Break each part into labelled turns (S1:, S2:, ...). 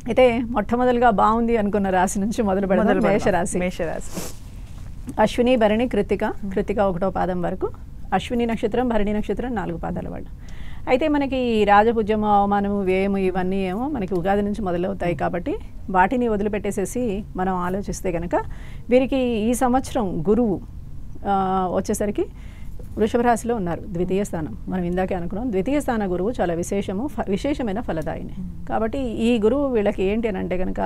S1: అయితే మొట్టమొదలుగా బాగుంది అనుకున్న రాశి నుంచి మొదలు పెడదాం. మేషరాశి. అశ్విని, భరణి, కృత్తిక 1వ పాదం వరకు, అశ్విని నక్షత్రం, భరణి నక్షత్రం 4 పాదాల వాళ్ళు. అయితే మనకి రాజపూజ్యము, అవమానము, వ్యయము ఇవన్నీ ఏమో మనకి ఉగాది నుంచి మొదలవుతాయి కాబట్టి వాటిని వదిలిపెట్టేసేసి మనం ఆలోచిస్తే కనుక వీరికి ఈ సంవత్సరం గురువు వచ్చేసరికి వృషభ రాశిలో ఉన్నారు, ద్వితీయ స్థానం. మనం ఇందాకే అనుకున్నాం, ద్వితీయ స్థాన గురువు చాలా విశేషమైన ఫలదాయిని. కాబట్టి ఈ గురువు వీళ్ళకి ఏంటి అని అంటే కనుక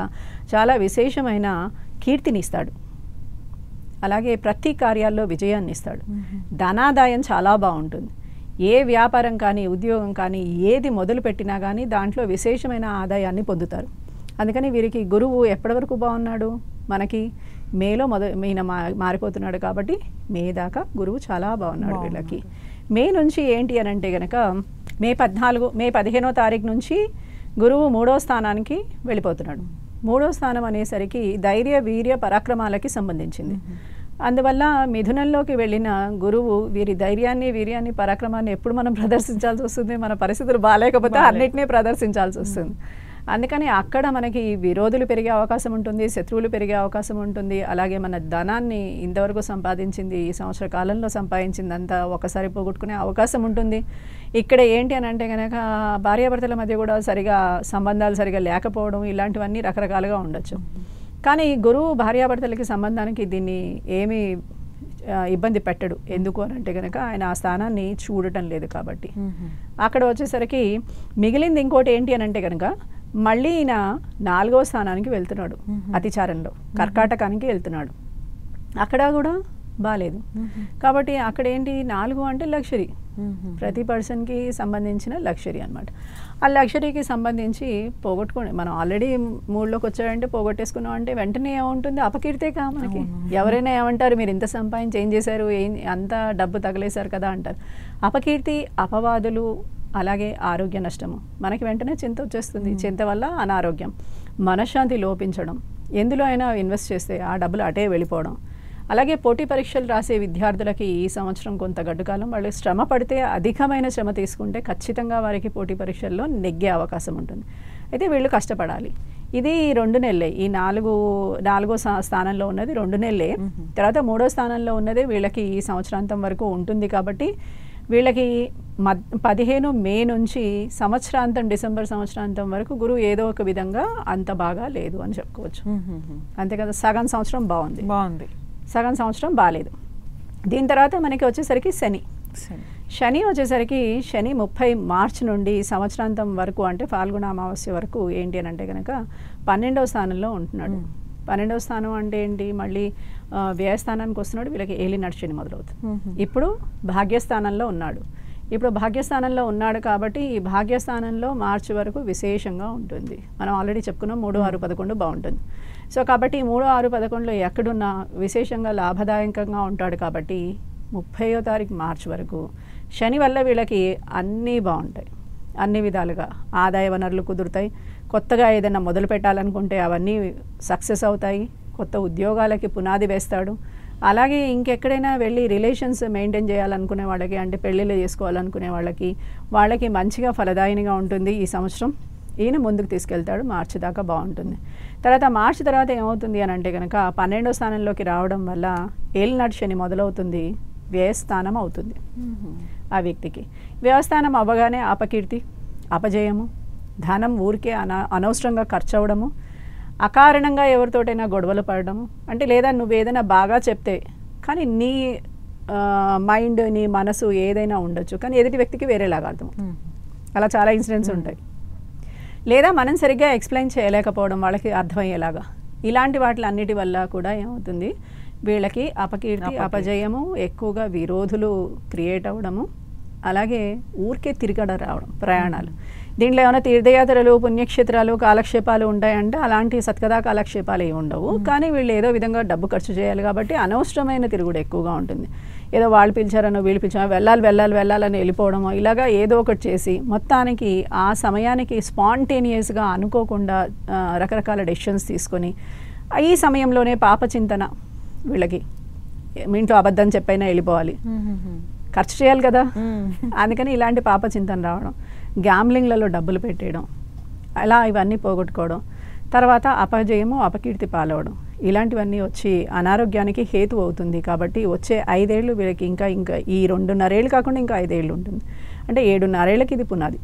S1: చాలా విశేషమైన కీర్తిని ఇస్తాడు, అలాగే ప్రతి కార్యాల్లో విజయాన్ని ఇస్తాడు. ధనాదాయం చాలా బాగుంటుంది. ఏ వ్యాపారం కానీ ఉద్యోగం కానీ ఏది మొదలు పెట్టినా కానీ దాంట్లో విశేషమైన ఆదాయాన్ని పొందుతారు. అందుకని వీరికి గురువు ఎప్పటి వరకు బాగున్నాడు, మనకి మేలో ఈయన మారిపోతున్నాడు కాబట్టి మే దాకా గురువు చాలా బాగున్నాడు వీళ్ళకి. మే నుంచి ఏంటి అని అంటే కనుక మే 15వ తారీఖు నుంచి గురువు 3వ స్థానానికి వెళ్ళిపోతున్నాడు. 3వ స్థానం అనేసరికి ధైర్య, వీర్య, పరాక్రమాలకి సంబంధించింది. అందువల్ల మిథునంలోకి వెళ్ళిన గురువు వీరి ధైర్యాన్ని, వీర్యాన్ని, పరాక్రమాన్ని ఎప్పుడు మనం ప్రదర్శించాల్సి వస్తుంది, మన పరిస్థితులు బాగాలేకపోతే అన్నిటినీ ప్రదర్శించాల్సి వస్తుంది. అందుకని అక్కడ మనకి విరోధులు పెరిగే అవకాశం ఉంటుంది, శత్రువులు పెరిగే అవకాశం ఉంటుంది. అలాగే మన ధనాన్ని ఇంతవరకు సంపాదించింది, ఈ సంవత్సర కాలంలో సంపాదించిందంతా ఒకసారి పోగొట్టుకునే అవకాశం ఉంటుంది. ఇక్కడ ఏంటి అని అంటే కనుక భార్యాభర్తల మధ్య కూడా సంబంధాలు సరిగా లేకపోవడం, ఇలాంటివన్నీ రకరకాలుగా ఉండొచ్చు. కానీ గురువు భార్యాభర్తలకి సంబంధానికి దీన్ని ఏమీ ఇబ్బంది పెట్టడు. ఎందుకు అని అంటే కనుక ఆయన ఆ స్థానాన్ని చూడటం లేదు కాబట్టి. అక్కడ వచ్చేసరికి మిగిలింది ఇంకోటి ఏంటి అని అంటే కనుక మళ్ళీ ఈయన 4వ స్థానానికి వెళ్తున్నాడు, అతిచారంలో కర్కాటకానికి వెళ్తున్నాడు. అక్కడ కూడా బాలేదు కాబట్టి అక్కడ ఏంటి 4 అంటే లగ్జరీ, ప్రతి పర్సన్కి సంబంధించిన లగ్జరీ అనమాట. ఆ లగ్జరీకి సంబంధించి పోగొట్టుకోండి. మనం ఆల్రెడీ మూడ్లోకి వచ్చాడంటే పోగొట్టేసుకున్నాం అంటే వెంటనే ఏముంటుంది, అపకీర్తేగా మనకి. ఎవరైనా ఏమంటారు, మీరు ఇంత సంపాదించి ఏం చేశారు, అంత డబ్బు తగలేశారు కదా అంటారు. అపకీర్తి, అపవాదులు, అలాగే ఆరోగ్య నష్టము, మనకి వెంటనే చింత వచ్చేస్తుంది. చింత వల్ల అనారోగ్యం, మనశ్శాంతి లోపించడం, ఎందులో అయినా ఇన్వెస్ట్ చేస్తే ఆ డబ్బులు అటే వెళ్ళిపోవడం. అలాగే పోటీ పరీక్షలు రాసే విద్యార్థులకి ఈ సంవత్సరం కొంత గడ్డుకాలం. వాళ్ళు శ్రమ పడితే, అధికమైన శ్రమ తీసుకుంటే ఖచ్చితంగా వారికి పోటీ పరీక్షల్లో నెగ్గే అవకాశం ఉంటుంది. అయితే వీళ్ళు కష్టపడాలి. ఇది 2 నెలలే. ఈ 4వ స్థానంలో ఉన్నది 2 నెలలే. తర్వాత 3వ స్థానంలో ఉన్నది వీళ్ళకి ఈ సంవత్సరాంతం వరకు ఉంటుంది. కాబట్టి వీళ్ళకి 15 మే నుంచి డిసెంబర్ సంవత్సరాంతం వరకు గురువు ఏదో ఒక విధంగా అంత బాగా లేదు అని చెప్పుకోవచ్చు. అంతే కదా, సగం సంవత్సరం బాగుంది, సగం సంవత్సరం బాగాలేదు. దీని తర్వాత మనకి వచ్చేసరికి శని వచ్చేసరికి శని 30 మార్చి నుండి సంవత్సరాంతం వరకు అంటే ఫాల్గుణ అమావాస్య వరకు ఏంటి అని అంటే కనుక 12వ స్థానంలో ఉంటున్నాడు. 12వ స్థానం అంటే ఏంటి, మళ్ళీ వ్యయస్థానానికి వస్తున్నాడు. వీళ్ళకి ఏలినాటి శని మొదలవుతుంది. ఇప్పుడు భాగ్యస్థానంలో ఉన్నాడు. కాబట్టి ఈ భాగ్యస్థానంలో మార్చి వరకు విశేషంగా ఉంటుంది. మనం ఆల్రెడీ చెప్పుకున్నాం 3, 6, 11 బాగుంటుంది. సో కాబట్టి 3, 6, 11లో ఎక్కడున్నా విశేషంగా లాభదాయకంగా ఉంటాడు. కాబట్టి 30వ తారీఖు మార్చి వరకు శని వల్ల వీళ్ళకి అన్నీ బాగుంటాయి, అన్ని విధాలుగా ఆదాయ వనరులు కుదురుతాయి. కొత్తగా ఏదైనా మొదలు పెట్టాలనుకుంటే అవన్నీ సక్సెస్ అవుతాయి. కొత్త ఉద్యోగాలకి పునాది వేస్తాడు. అలాగే ఇంకెక్కడైనా వెళ్ళి రిలేషన్స్ మెయింటైన్ చేయాలనుకునే వాళ్ళకి, అంటే పెళ్ళిళ్ళు చేసుకోవాలనుకునే వాళ్ళకి మంచిగా ఫలదాయినిగా ఉంటుంది ఈ సంవత్సరం. ఈయన ముందుకు తీసుకెళ్తాడు. మార్చి దాకా బాగుంటుంది. మార్చి తర్వాత ఏమవుతుంది అని అంటే కనుక 12వ స్థానంలోకి రావడం వల్ల ఏలినాటి శని మొదలవుతుంది, వ్యయస్థానం అవుతుంది ఆ వ్యక్తికి. వ్యయస్థానం అవ్వగానే అపకీర్తి, అపజయము, ధనం ఊరికే అనవసరంగా ఖర్చు అవ్వడము, అకారణంగా ఎవరితోటైనా గొడవలు పడడము. అంటే లేదా నువ్వు ఏదైనా బాగా చెప్తే కానీ నీ మైండ్, నీ మనసు ఏదైనా ఉండొచ్చు, కానీ ఎదుటి వ్యక్తికి వేరేలాగా అర్థం. అలా చాలా ఇన్సిడెంట్స్ ఉంటాయి. లేదా మనం సరిగ్గా ఎక్స్ప్లెయిన్ చేయలేకపోవడం వాళ్ళకి అర్థమయ్యేలాగా. ఇలాంటి వాటిలన్నిటి వల్ల కూడా ఏమవుతుంది, వీళ్ళకి అపకీర్తి, అపజయము, ఎక్కువగా విరోధులు క్రియేట్ అవ్వడము, అలాగే ఊరికే తిరగడ రావడం, ప్రయాణాలు. దీంట్లో ఏమైనా తీర్థయాత్రలు, పుణ్యక్షేత్రాలు, కాలక్షేపాలు ఉంటాయంటే అలాంటి సత్కథా కాలక్షేపాలు ఏమి ఉండవు. కానీ వీళ్ళు ఏదో విధంగా డబ్బు ఖర్చు చేయాలి కాబట్టి అనవసరమైన తిరుగుడు ఎక్కువగా ఉంటుంది. ఏదో వాళ్ళు పిలిచారనో వీళ్ళు పిలిచారో వెళ్ళాలని వెళ్ళిపోవడమో, ఇలాగా ఏదో ఒకటి చేసి మొత్తానికి ఆ సమయానికి స్పాంటేనియస్గా అనుకోకుండా రకరకాల డెసిషన్స్ తీసుకొని ఈ సమయంలోనే పాపచింతన. వీళ్ళకి మీ ఇంట్లో అబద్ధం చెప్పైనా వెళ్ళిపోవాలి, ఖర్చు చేయాలి కదా, అందుకని ఇలాంటి పాపచింతన రావడం, గ్యాంబ్లింగ్లలో డబ్బులు పెట్టేయడం, అలా ఇవన్నీ పోగొట్టుకోవడం, తర్వాత అపజయము అపకీర్తి పాలవడం, ఇలాంటివన్నీ వచ్చి అనారోగ్యానికి హేతు అవుతుంది. కాబట్టి వచ్చే 5 ఏళ్ళు వీళ్ళకి ఇంకా ఈ 2.5 ఏళ్ళు కాకుండా ఇంకా 5 ఏళ్ళు ఉంటుంది. అంటే 7.5 ఏళ్ళకి ఇది పునాది.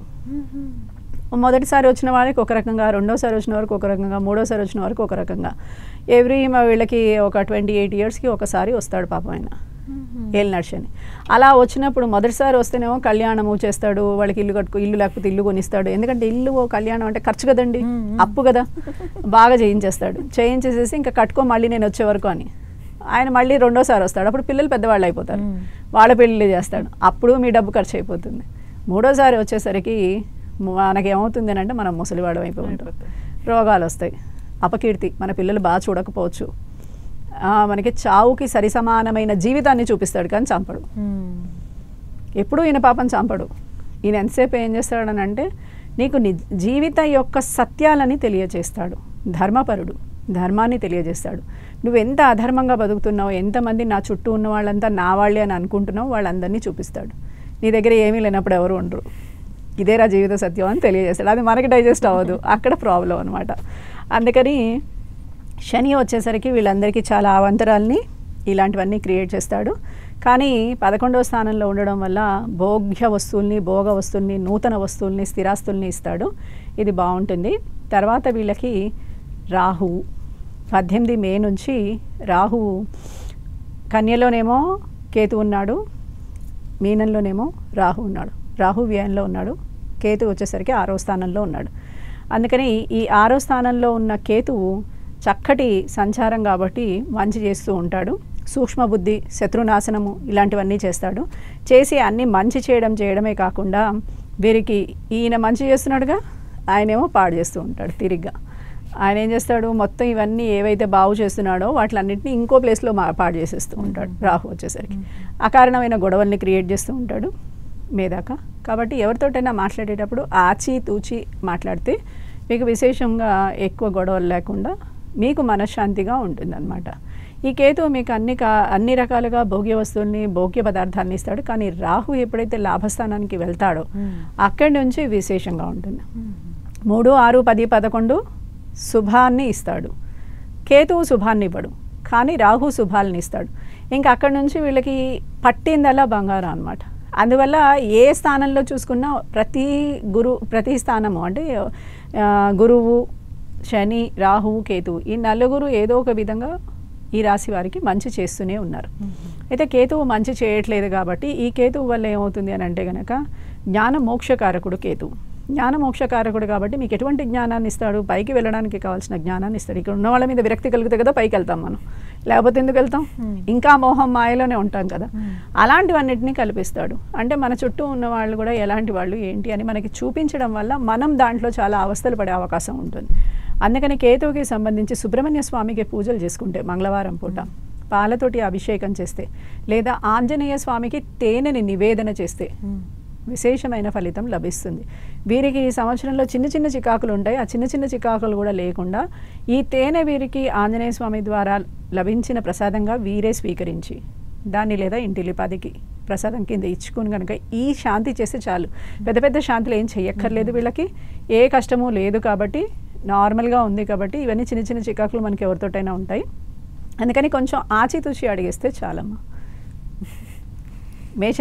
S1: మొదటిసారి వచ్చిన వాళ్ళకి ఒక రకంగా, రెండోసారి వచ్చిన వరకు ఒక రకంగా, మూడోసారి వచ్చిన వరకు ఒక రకంగా, వీళ్ళకి ఒక 28 ఇయర్స్కి ఒకసారి వస్తాడు పాపం ఆయన ఏలినాడు శని. అలా వచ్చినప్పుడు మొదటిసారి వస్తేనేమో కళ్యాణము చేస్తాడు, వాళ్ళకి ఇల్లు లేకపోతే ఇల్లు కొనిస్తాడు. ఎందుకంటే ఇల్లు కళ్యాణం అంటే ఖర్చు కదండి, అప్పు కదా, బాగా చేయించేసేసి ఇంకా కట్టుకో మళ్ళీ నేను వచ్చే వరకు అని. ఆయన మళ్ళీ రెండోసారి వస్తాడు, అప్పుడు పిల్లలు పెద్దవాళ్ళు అయిపోతారు, వాళ్ళ పెళ్ళిళ్ళు చేస్తాడు, అప్పుడు మీ డబ్బు ఖర్చు అయిపోతుంది. మూడోసారి వచ్చేసరికి మనకేమవుతుంది అని అంటే మనం ముసలివాడు అయిపోతాం, రోగాలు వస్తాయి, అపకీర్తి, మన పిల్లలు బాగా చూడకపోవచ్చు, మనకి చావుకి సరిసమానమైన జీవితాన్ని చూపిస్తాడు కానీ చంపడు. ఎప్పుడూ ఈయన పాపం చంపడు. ఈయన ఎంతసేపు ఏం చేస్తాడని అంటే నీకు జీవిత యొక్క సత్యాలని తెలియజేస్తాడు. ధర్మపరుడు, ధర్మాన్ని తెలియజేస్తాడు. నువ్వు ఎంత అధర్మంగా బతుకుతున్నావు, ఎంతమంది నా చుట్టూ ఉన్న వాళ్ళంతా నా వాళ్ళే అని అనుకుంటున్నావు, వాళ్ళందరినీ చూపిస్తాడు. నీ దగ్గర ఏమీ లేనప్పుడు ఎవరు ఉండరు, ఇదేరా జీవిత సత్యం అని తెలియజేస్తాడు. అది మనకి డైజెస్ట్ అవ్వదు, అక్కడ ప్రాబ్లం అనమాట. అందుకని శని వచ్చేసరికి వీళ్ళందరికీ చాలా అవాంతరాలని ఇలాంటివన్నీ క్రియేట్ చేస్తాడు. కానీ 11వ స్థానంలో ఉండడం వల్ల భోగ్య వస్తువుల్ని, భోగ వస్తువుల్ని, నూతన వస్తువుల్ని, స్థిరాస్తుల్ని ఇస్తాడు. ఇది బాగుంటుంది. తర్వాత వీళ్ళకి రాహువు 18 మే నుంచి రాహువు కన్యలోనేమో కేతు ఉన్నాడు, మీనంలోనేమో రాహు ఉన్నాడు. రాహు వ్యయంలో ఉన్నాడు, కేతు వచ్చేసరికి 6వ స్థానంలో ఉన్నాడు. అందుకని ఈ 6వ స్థానంలో ఉన్న కేతువు చక్కటి సంచారం కాబట్టి మంచి చేస్తూ ఉంటాడు. సూక్ష్మ బుద్ధి, శత్రునాశనము ఇలాంటివన్నీ చేస్తాడు. చేసి అన్నీ మంచి చేయడమే కాకుండా వీరికి ఈయన మంచి చేస్తున్నాడుగా, ఆయనేమో పాడు చేస్తూ ఉంటాడు తిరిగ్గా. ఆయన ఏం చేస్తాడు, మొత్తం ఇవన్నీ ఏవైతే బాగు చేస్తున్నాడో వాటిలన్నింటినీ ఇంకో ప్లేస్లో పాడు చేసేస్తూ ఉంటాడు. రాహు వచ్చేసరికి అకారణమైన గొడవల్ని క్రియేట్ చేస్తూ ఉంటాడు మేదాక. కాబట్టి ఎవరితోటైనా మాట్లాడేటప్పుడు ఆచితూచి మాట్లాడితే మీకు విశేషంగా ఎక్కువ గొడవలు లేకుండా మీకు మనశ్శాంతిగా ఉంటుందన్నమాట. ఈ కేతువు మీకు అన్ని రకాలుగా భోగ్య వస్తువుల్ని, భోగ్య పదార్థాలని ఇస్తాడు. కానీ రాహు ఎప్పుడైతే లాభస్థానానికి వెళ్తాడో అక్కడి నుంచి విశేషంగా ఉంటుంది. 3, 6, 10, 11 శుభాన్ని ఇస్తాడు. కేతువు శుభాన్ని ఇవ్వడు, కానీ రాహు శుభాలని ఇస్తాడు. ఇంకా అక్కడి నుంచి వీళ్ళకి పట్టిందల్లా బంగారం అనమాట. అందువల్ల ఏ స్థానంలో చూసుకున్నా ప్రతి స్థానము అంటే గురువు, శని, రాహువు, కేతువు ఈ నలుగురు ఏదో ఒక విధంగా ఈ రాశి వారికి మంచి చేస్తూనే ఉన్నారు. అయితే కేతువు మంచి చేయట్లేదు కాబట్టి ఈ కేతువు వల్ల ఏమవుతుంది అని అంటే కనుక జ్ఞాన మోక్షకారకుడు కేతువు. జ్ఞాన మోక్షకారకుడు కాబట్టి మీకు ఎటువంటి జ్ఞానాన్ని ఇస్తాడు, పైకి వెళ్ళడానికి కావాల్సిన జ్ఞానాన్ని ఇస్తాడు. ఇక్కడ ఉన్న వాళ్ళ మీద విరక్తి కలిగితే కదా పైకి వెళ్తాం మనం, లేకపోతే ఎందుకు వెళ్తాం, ఇంకా మోహం మాయలోనే ఉంటాం కదా. అలాంటివన్నిటినీ కల్పిస్తాడు. అంటే మన చుట్టూ ఉన్న వాళ్ళు కూడా ఎలాంటి వాళ్ళు ఏంటి అని మనకి చూపించడం వల్ల మనం దాంట్లో చాలా అవస్థలు పడే అవకాశం ఉంటుంది. అందుకని కేతువుకి సంబంధించి సుబ్రహ్మణ్య స్వామికి పూజలు చేసుకుంటే మంగళవారం పూట పాలతోటి అభిషేకం చేస్తే, లేదా ఆంజనేయ స్వామికి తేనెని నివేదన చేస్తే విశేషమైన ఫలితం లభిస్తుంది. వీరికి ఈ సంవత్సరంలో చిన్న చిన్న చికాకులు ఉంటాయి. ఆ చిన్న చిన్న చికాకులు కూడా లేకుండా ఈ తేనె వీరికి ఆంజనేయ స్వామి ద్వారా లభించిన ప్రసాదంగా వీరే స్వీకరించి దాన్ని లేదా ఇంటిలిపాదికి ప్రసాదం కింద ఇచ్చుకుని కనుక ఈ శాంతి చేస్తే చాలు. పెద్ద పెద్ద శాంతులు ఏం చెయ్యక్కర్లేదు, వీళ్ళకి ఏ కష్టము లేదు కాబట్టి నార్మల్గా ఉంది కాబట్టి ఇవన్నీ చిన్న చిన్న చికాకులు మనకి ఎవరితోటైనా ఉంటాయి. అందుకని కొంచెం ఆచితూచి అడిగేస్తే చాలమ్మా. మేష